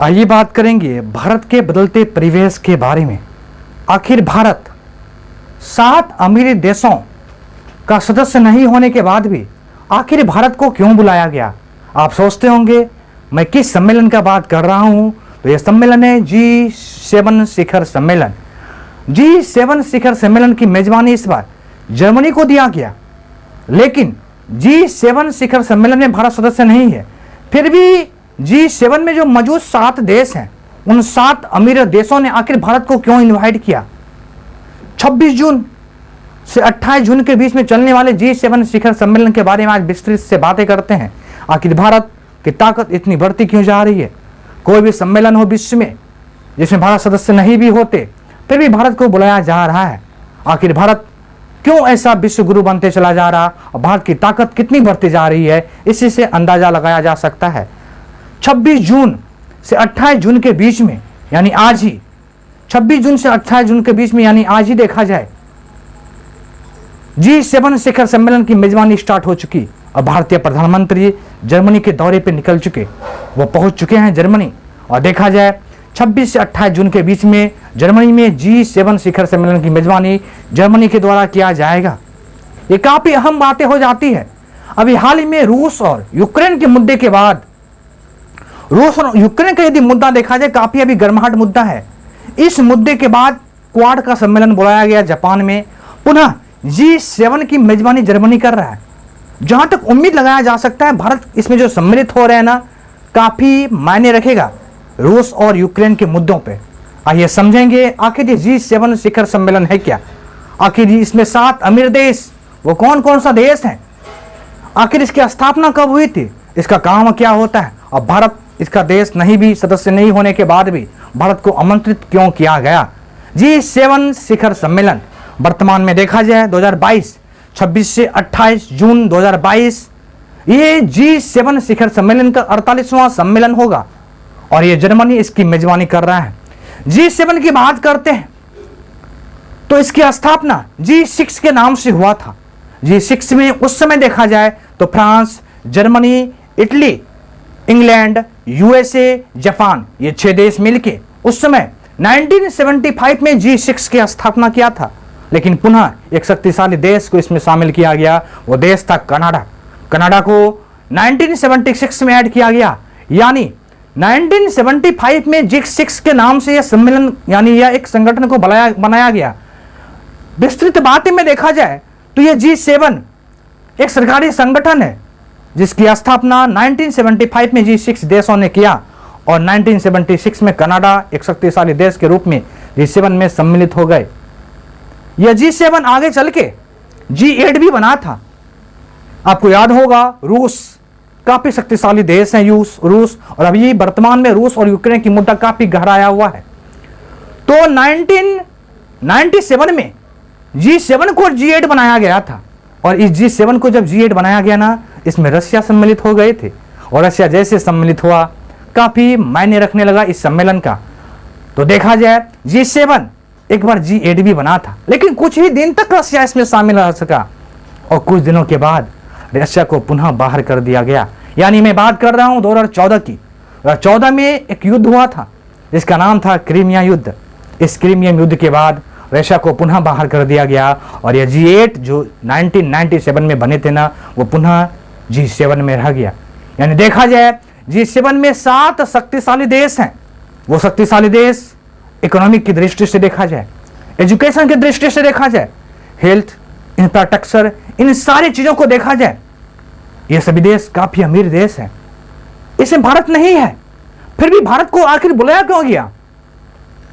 आइए बात करेंगे भारत के बदलते परिवेश के बारे में। आखिर भारत 7 अमीर देशों का सदस्य नहीं होने के बाद भी आखिर भारत को क्यों बुलाया गया? आप सोचते होंगे मैं किस सम्मेलन का बात कर रहा हूं, तो यह सम्मेलन है G7 शिखर सम्मेलन। G7 शिखर सम्मेलन की मेजबानी इस बार जर्मनी को दिया गया, लेकिन G7 शिखर सम्मेलन में भारत सदस्य नहीं है। फिर भी G7 में जो मौजूद 7 देश हैं, उन 7 अमीर देशों ने आखिर भारत को क्यों इनवाइट किया? 26 जून से 28 जून के बीच में चलने वाले G7 शिखर सम्मेलन के बारे में आज विस्तृत से बातें करते हैं। आखिर भारत की ताकत इतनी बढ़ती क्यों जा रही है? कोई भी सम्मेलन हो विश्व में जिसमें भारत सदस्य नहीं भी होते, फिर भी भारत को बुलाया जा रहा है। आखिर भारत क्यों ऐसा विश्व गुरु बनते चला जा रहा और भारत की ताकत कितनी बढ़ती जा रही है, इसी से अंदाजा लगाया जा सकता है। 26 जून से 28 जून के बीच में, यानी आज ही 26 जून से 28 जून के बीच में, यानी आज ही देखा जाए, G7 शिखर सम्मेलन की मेजबानी स्टार्ट हो चुकी और भारतीय प्रधानमंत्री जर्मनी के दौरे पर निकल चुके, वो पहुंच चुके हैं जर्मनी। और देखा जाए 26 से 28 जून के बीच में जर्मनी में G7 शिखर सम्मेलन की मेजबानी जर्मनी के द्वारा किया जाएगा। ये काफी अहम बातें हो जाती है। अभी हाल ही में रूस और यूक्रेन के मुद्दे के बाद, रूस और यूक्रेन का यदि मुद्दा देखा जाए, काफी अभी गर्माहट मुद्दा है। इस मुद्दे के बाद क्वाड का सम्मेलन बुलाया गया जापान में। पुनः G7 की मेजबानी जर्मनी कर रहा है। जहां तक उम्मीद लगाया जा सकता है भारत इसमें जो सम्मिलित हो रहे हैं ना, काफी मायने रखेगा रूस और यूक्रेन के मुद्दों पे। आइए समझेंगे आखिर ये G7 शिखर सम्मेलन है क्या। आखिर इसमें 7 अमीर देश, वो कौन कौन सा देश है, आखिर इसकी स्थापना कब हुई थी, इसका काम क्या होता है, और भारत इसका देश नहीं भी सदस्य नहीं होने के बाद भी भारत को आमंत्रित क्यों किया गया। G7 शिखर सम्मेलन वर्तमान में देखा जाए 2022 26 से 28 जून 2022 ये G7 शिखर सम्मेलन का 48वां सम्मेलन होगा और ये जर्मनी इसकी मेजबानी कर रहा है। G7 की बात करते हैं तो इसकी स्थापना G6 के नाम से हुआ था। G6 में उस समय देखा जाए तो France, Germany, Italy, England, USA, Japan, ये 6 देश मिलके उस समय 1975 में G6 की स्थापना किया था। लेकिन पुनः एक शक्तिशाली देश को इसमें शामिल किया गया, वो देश था कनाडा। कनाडा को 1976 में ऐड किया गया, यानी 1975 में G6 के नाम से यह सम्मेलन यानी यह एक संगठन को बनाया गया। विस्तृत बातें में देखा जाए तो यह G7 एक सरकारी संगठन है जिसकी स्थापना 1975 में G6 देशों ने किया और 1976 में कनाडा एक शक्तिशाली देश के रूप में G7 में सम्मिलित हो गए। यह G7 आगे चल के G8 भी बना था। आपको याद होगा रूस काफी शक्तिशाली देश है, रूस, और अभी वर्तमान में रूस और यूक्रेन की मुद्दा काफी गहराया हुआ है। तो 1997 में G7 को G8 बनाया गया था और इस G7 को जब G8 बनाया गया ना, इसमें रशिया सम्मिलित हो गए थे और रशिया जैसे सम्मिलित हुआ काफी मायने रखने लगा इस सम्मेलन का। तो देखा जाए G7 एक बार G8 भी बना था, लेकिन कुछ ही दिन तक रशिया इसमें शामिल रह सका और कुछ दिनों के बाद रशिया को पुनः बाहर कर दिया गया। यानी मैं बात कर रहा हूं 2014 की। 2014 में एक युद्ध हुआ था जिसका नाम था क्रीमिया युद्ध। इस क्रीमिया युद्ध के बाद रशिया को पुनः बाहर कर दिया गया और यह G8 जो 1997 में बने थे ना, वो पुनः G7 में रह गया। यानी देखा जाए G7 में 7 शक्तिशाली देश हैं। वो शक्तिशाली देश इकोनॉमिक की दृष्टि से देखा जाए, एजुकेशन की दृष्टि से देखा जाए, हेल्थ, इंफ्रास्ट्रक्चर, इन सारी चीजों को देखा जाए, ये सभी देश काफी अमीर देश हैं। इसमें भारत नहीं है, फिर भी भारत को आखिर बुलाया क्यों गया?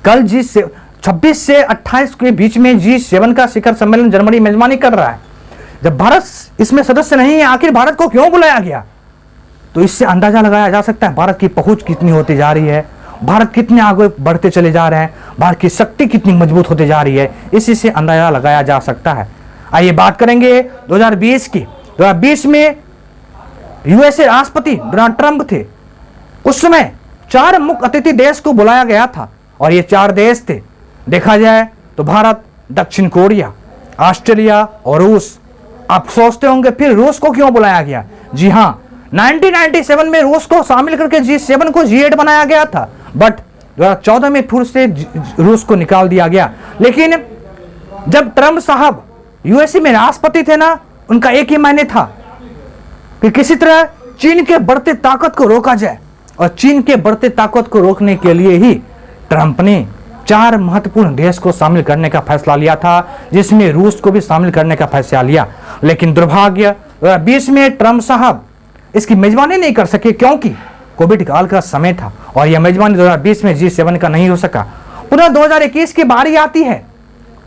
कल G26 से 28 के बीच में G7 का शिखर सम्मेलन जर्मनी मेजबानी कर रहा है। जब भारत इसमें सदस्य नहीं है, आखिर भारत को क्यों बुलाया गया? तो इससे अंदाजा लगाया जा सकता है भारत की पहुंच कितनी होती जा रही है, भारत कितने आगे बढ़ते चले जा रहे हैं, भारत की शक्ति कितनी मजबूत होती जा रही है, इसी से अंदाजा लगाया जा सकता है। आइए बात करेंगे 2020 की। 2020 में USA राष्ट्रपति डोनाल्ड ट्रंप थे। उस समय 4 मुख्य अतिथि देश को बुलाया गया था और ये 4 देश थे, देखा जाए तो भारत, दक्षिण कोरिया, ऑस्ट्रेलिया और रूस। आप सोचते होंगे फिर रूस को क्यों बुलाया गया? जी हाँ, 1997 में रूस को शामिल करके G7 को G8 बनाया गया था, बट 2014 में फिर से रूस को निकाल दिया गया। लेकिन जब ट्रंप साहब यूएसए में राष्ट्रपति थे ना, उनका एक ही मायने था कि किसी तरह चीन के बढ़ते ताकत को रोका जाए, और चीन के बढ़ते ताकत को रोकने के लिए ही ट्रंप ने 4 महत्वपूर्ण देश को शामिल करने का फैसला लिया था, जिसमें रूस को भी शामिल करने का फैसला लिया। लेकिन दुर्भाग्य 2020 में ट्रंप साहब इसकी मेजबानी नहीं कर सके, क्योंकि कोविड काल का समय था और यह मेजबानी 2020 में G7 का नहीं हो सका। पुनः 2021 की बारी आती है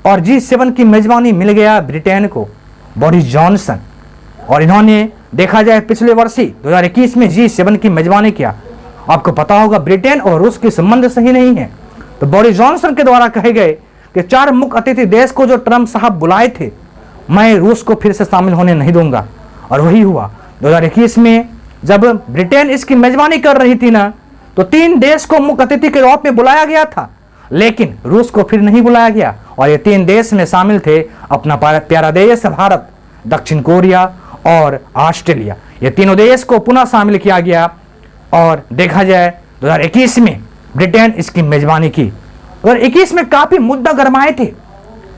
और G7 की मेजबानी मिल गया ब्रिटेन को, बोरिस जॉनसन, और इन्होंने देखा जाए पिछले वर्ष ही 2021 में G7 की मेजबानी किया। आपको पता होगा ब्रिटेन और रूस के संबंध सही नहीं है, तो बोरिस जॉनसन के द्वारा कहे गए कि 4 मुख्य अतिथि देश को जो ट्रंप साहब बुलाए थे, मैं रूस को फिर से शामिल होने नहीं दूंगा। और वही हुआ 2021 में जब ब्रिटेन इसकी मेजबानी कर रही थी ना, तो 3 देश को मुख्य अतिथि के रूप में बुलाया गया था, लेकिन रूस को फिर नहीं बुलाया गया। और ये 3 देश में शामिल थे अपना प्यारा देश भारत, दक्षिण कोरिया और ऑस्ट्रेलिया। ये तीनों देश को पुनः शामिल किया गया और देखा जाए 2021 में ब्रिटेन इसकी मेजबानी की। 2021 में काफी मुद्दा गरमाए थे,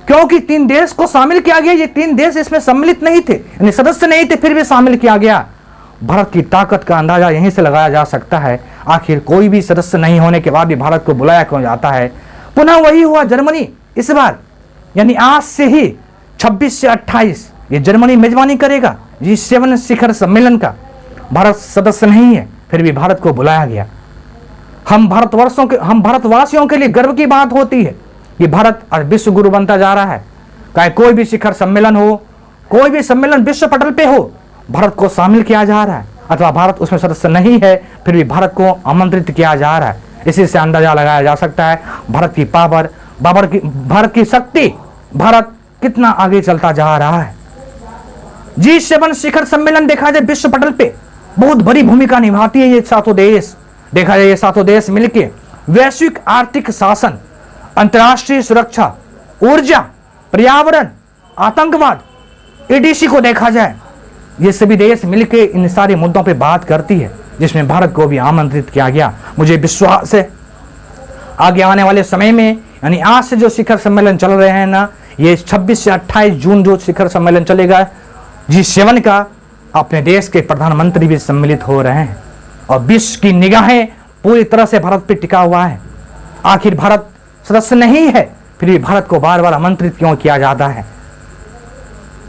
क्योंकि 3 देश को शामिल किया गया। ये 3 देश इसमें सम्मिलित नहीं थे, यानी सदस्य नहीं थे, फिर भी शामिल किया गया। भारत की ताकत का अंदाजा यहीं से लगाया जा सकता है, आखिर कोई भी सदस्य नहीं होने के बाद भी भारत को बुलाया क्यों जाता है। पुनः वही हुआ जर्मनी इस बार, यानी आज से ही 26 से 28 ये जर्मनी मेजबानी करेगा G7 शिखर सम्मेलन का। भारत सदस्य नहीं है, फिर भी भारत को बुलाया गया। हम भारतवासियों के लिए गर्व की बात होती है कि भारत आज विश्व गुरु बनता जा रहा है। चाहे कोई भी शिखर सम्मेलन हो, कोई भी सम्मेलन विश्व पटल पे हो, भारत को शामिल किया जा रहा है, अथवा भारत उसमें सदस्य नहीं है फिर भी भारत को आमंत्रित किया जा रहा है। इसी से अंदाजा लगाया जा सकता है भारत की पावर, भारत की शक्ति, भारत कितना आगे चलता जा रहा है। G7 शिखर सम्मेलन देखा जाए विश्व पटल पे बहुत बड़ी भूमिका निभाती है। ये 7 देश, देखा जाए ये 7 देश मिलके वैश्विक आर्थिक शासन, अंतर्राष्ट्रीय सुरक्षा, ऊर्जा, पर्यावरण, आतंकवाद, EDC को देखा जाए, ये सभी देश मिलके इन सारे मुद्दों पे बात करती है, जिसमें भारत को भी आमंत्रित किया गया। मुझे विश्वास है आगे आने वाले समय में, यानी आज से जो शिखर सम्मेलन चल रहे हैं ना, ये 26 से 28 जून जो शिखर सम्मेलन चलेगा G7 का, अपने देश के प्रधानमंत्री भी सम्मिलित हो रहे हैं और विश्व की निगाहें पूरी तरह से भारत पर टिका हुआ है। आखिर भारत सदस्य नहीं है, फिर भी भारत को बार बार आमंत्रित क्यों किया जाता है।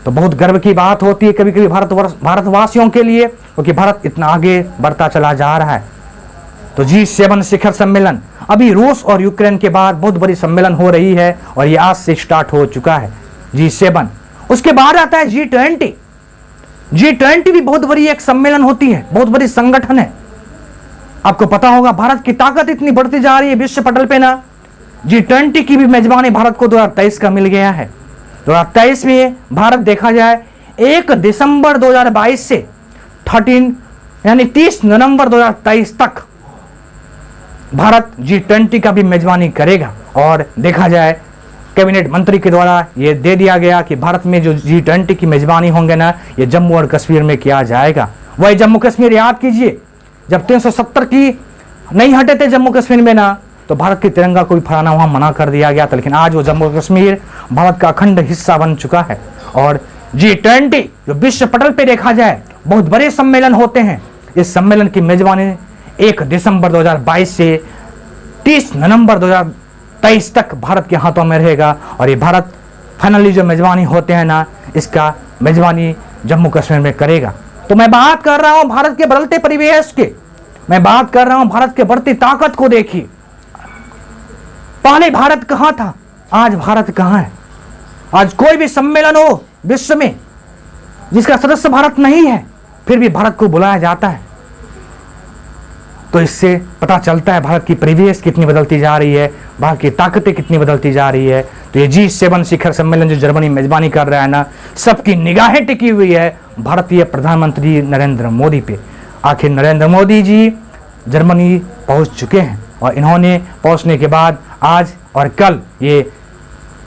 तो बहुत गर्व की बात होती है कभी कभी भारतवासियों के लिए, क्योंकि भारत इतना आगे बढ़ता चला जा रहा है। तो G7 शिखर सम्मेलन अभी रूस और यूक्रेन के बाद बहुत बड़ी सम्मेलन हो रही है और ये आज से स्टार्ट हो चुका है G7। उसके बाद आता है G20। G20 भी बहुत बड़ी एक सम्मेलन होती है, बहुत बड़ी संगठन है। आपको पता होगा भारत की ताकत इतनी बढ़ती जा रही है विश्व पटल पे ना, G20 की भी मेजबानी भारत को 2023 का मिल गया है। 2023 में भारत देखा जाए 1 दिसंबर 2022 से 30 नवंबर 2023 तक भारत G20 का भी मेजबानी करेगा। और देखा जाए कैबिनेट मंत्री के द्वारा ये दे दिया गया कि भारत में जो G20 की मेजबानी होंगे ना, ये जम्मू और कश्मीर में किया जाएगा। वही जम्मू कश्मीर याद कीजिए, जब 370 की नहीं हटे थे जम्मू कश्मीर में ना, तो भारत के तिरंगा को भी फहराना वहां मना कर दिया गया था। लेकिन आज वो जम्मू कश्मीर भारत का अखंड हिस्सा बन चुका है। और G20 जो विश्व पटल पे देखा जाए बहुत बड़े सम्मेलन होते हैं, इस सम्मेलन की मेजबानी 1 दिसंबर 2022 से 30 नवंबर 2023 तक भारत के हाथों में रहेगा। और ये भारत फाइनली जो मेजबानी होते हैं ना, इसका मेजबानी जम्मू कश्मीर में करेगा। तो मैं बात कर रहा हूं भारत के बदलते परिवेश के, मैं बात कर रहा हूं भारत के बढ़ती ताकत को। देखिए पहले भारत कहां था, आज भारत कहां है। आज कोई भी सम्मेलन हो विश्व में जिसका सदस्य भारत नहीं है, फिर भी भारत को बुलाया जाता है। तो इससे पता चलता है भारत की परिवेश कितनी बदलती जा रही है, भारत की ताकतें कितनी बदलती जा रही है। तो ये G7 शिखर सम्मेलन जो जर्मनी मेजबानी कर रहा है ना, सबकी निगाहें टिकी हुई है भारतीय प्रधानमंत्री नरेंद्र मोदी पे। आखिर नरेंद्र मोदी जी जर्मनी पहुंच चुके हैं और इन्होंने पहुंचने के बाद आज और कल ये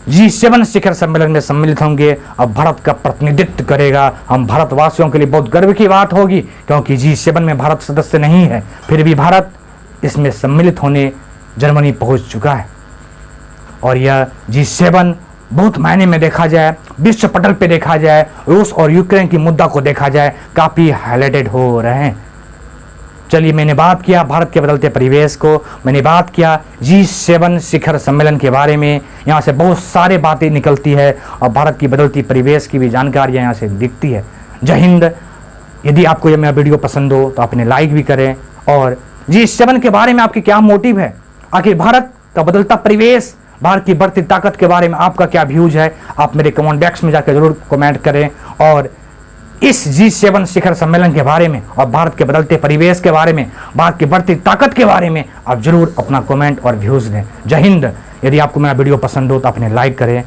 G7 शिखर सम्मेलन में सम्मिलित होंगे और भारत का प्रतिनिधित्व करेगा। हम भारतवासियों के लिए बहुत गर्व की बात होगी, क्योंकि G7 में भारत सदस्य नहीं है, फिर भी भारत इसमें सम्मिलित होने जर्मनी पहुंच चुका है। और यह G7 बहुत मायने में देखा जाए, विश्व पटल पे देखा जाए, रूस और यूक्रेन की मुद्दा को देखा जाए, काफ़ी हाईलाइटेड हो रहे हैं। चलिए, मैंने बात किया भारत के बदलते परिवेश को, मैंने बात किया G7 शिखर सम्मेलन के बारे में। यहाँ से बहुत सारे बातें निकलती है और भारत की बदलती परिवेश की भी जानकारियाँ यहाँ से दिखती है। जय हिंद। यदि आपको यह मेरा वीडियो पसंद हो तो आपने लाइक भी करें, और G7 के बारे में आपके क्या मोटिव है, आखिर भारत का बदलता परिवेश, भारत की बढ़ती ताकत के बारे में आपका क्या व्यूज है, आप मेरे कमेंट बॉक्स में जाकर जरूर कमेंट करें। और इस G7 शिखर सम्मेलन के बारे में और भारत के बदलते परिवेश के बारे में, भारत की बढ़ती ताकत के बारे में आप जरूर अपना कमेंट और व्यूज दें। जय हिंद। यदि आपको मेरा वीडियो पसंद हो तो आपने लाइक करें।